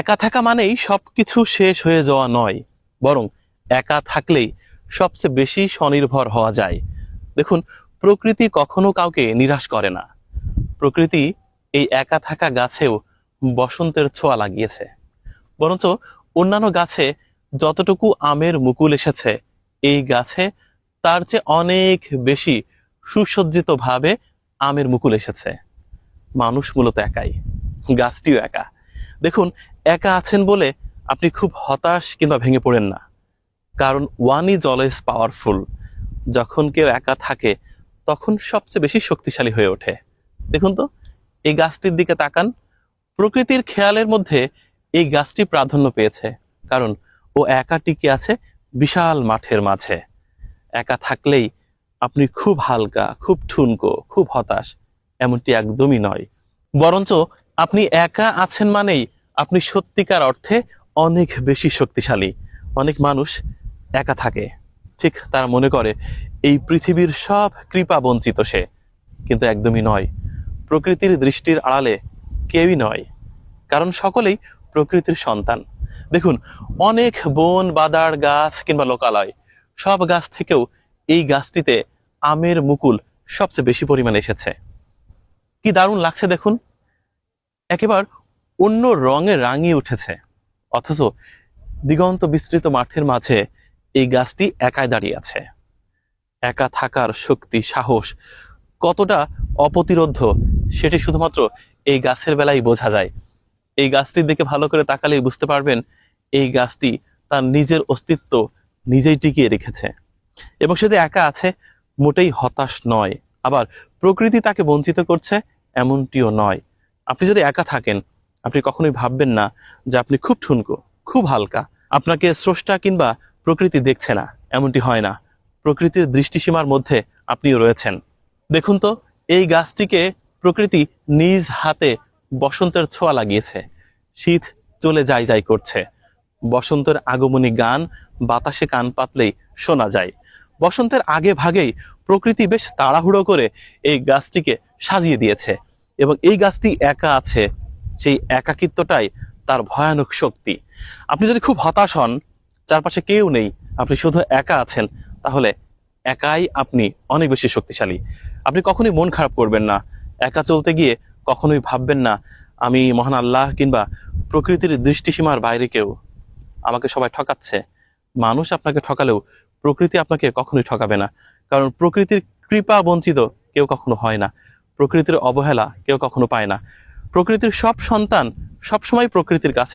একা থাকা মানেই সবকিছু শেষ হয়ে যাওয়া নয়, বরং একা থাকলেই সবচেয়ে বেশি স্বনির্ভর হওয়া যায়। দেখুন, প্রকৃতি কখনো কাউকে নিরাশ করে না। প্রকৃতি এই একা থাকা গাছেও বসন্তের ছোঁয়া লাগিয়েছে। বরঞ্চ অন্যান্য গাছে যতটুকু আমের মুকুল এসেছে, এই গাছে তার চেয়ে অনেক বেশি সুসজ্জিত ভাবে আমের মুকুল এসেছে। মানুষ মূলত একাই, গাছটিও একা। দেখুন, একা আছেন বলে আপনি খুব হতাশ কিংবা ভেঙে পড়েন না, কারণ ওয়ান ইজ অলওয়েজ পাওয়ারফুল। যখন কেউ একা থাকে তখন সবচেয়ে বেশি শক্তিশালী হয়ে ওঠে। দেখুন তো, এই গাছটির দিকে তাকান। প্রকৃতির খেয়ালের মধ্যে এই গাছটি প্রাধান্য পেয়েছে, কারণ ও একা টিকে আছে বিশাল মাঠের মাঝে। একা থাকলেই আপনি খুব হালকা, খুব ঠুনকো, খুব হতাশ, এমনটি একদমই নয়। বরঞ্চ আপনি একা আছেন মানেই আপনি সত্যিকার অর্থে অনেক বেশি শক্তিশালী। অনেক মানুষ একা থাকে, ঠিক তারা মনে করে এই পৃথিবীর সব কৃপা বঞ্চিত সে, কিন্তু একদমই নয়। প্রকৃতির দৃষ্টির আড়ালে কেউই নয়, কারণ সকলেই প্রকৃতির সন্তান। দেখুন, অনেক বন, বাদার গাছ কিংবা লোকালয়, সব গাছ থেকেও এই গাছটিতে আমের মুকুল সবচেয়ে বেশি পরিমাণে এসেছে। কি দারুণ লাগছে দেখুন, একেবারে অন্য রঙে রাঙিয়ে উঠেছে। অথচ দিগন্ত বিস্তৃত মাঠের মাঝে এই গাছটি একাই দাঁড়িয়ে আছে। একা থাকার শক্তি, সাহস কতটা অপ্রতিরোধ্য সেটি শুধুমাত্র এই গাছের বেলায় বোঝা যায়। এই গাছটির দিকে ভালো করে তাকালেই বুঝতে পারবেন এই গাছটি তার নিজের অস্তিত্ব নিজেই টিকিয়ে রেখেছে। এবং সে যে একা আছে মোটেই হতাশ নয়, আবার প্রকৃতি তাকে বঞ্চিত করছে এমনটিও নয়। আপনি যদি একা থাকেন, আপনি কখনোই ভাববেন না যে আপনি খুব ঠুনকো, খুব হালকা, আপনাকে স্রষ্টা কিংবা প্রকৃতি দেখছে না, এমনটি হয় না। প্রকৃতির দৃষ্টিসীমার মধ্যে আপনিও রয়েছেন। দেখুন তো, এই গাছটিকে প্রকৃতি নিজ হাতে বসন্তের ছোঁয়া লাগিয়েছে। শীত চলে যায় যায় করছে, বসন্তের আগমনী গান বাতাসে কান পাতলেই শোনা যায়। বসন্তের আগে ভাগেই প্রকৃতি বেশ তাড়াহুড়ো করে এই গাছটিকে সাজিয়ে দিয়েছে, এবং এই গাছটি একা আছে। সেই একাকিত্বটাই তার ভয়ানক শক্তি। আপনি যদি খুব হতাশ হন, চারপাশে কেউ নেই, আপনি শুধু একা আছেন, তাহলে একাই আপনি অনেক বেশি শক্তিশালী। আপনি কখনোই মন খারাপ করবেন না। একা চলতে গিয়ে কখনোই ভাববেন না আমি মহান আল্লাহ কিংবা প্রকৃতির দৃষ্টিসীমার বাইরে কেউ, আমাকে সবাই ঠকাচ্ছে। মানুষ আপনাকে ঠকালেও প্রকৃতি আপনাকে কখনোই ঠকাবে না, কারণ প্রকৃতির কৃপা বঞ্চিত কেউ কখনো হয় না, প্রকৃতির অবহেলা কেউ কখনো পায় না। প্রকৃতির সব সন্তান সবসময় প্রকৃতির কাছে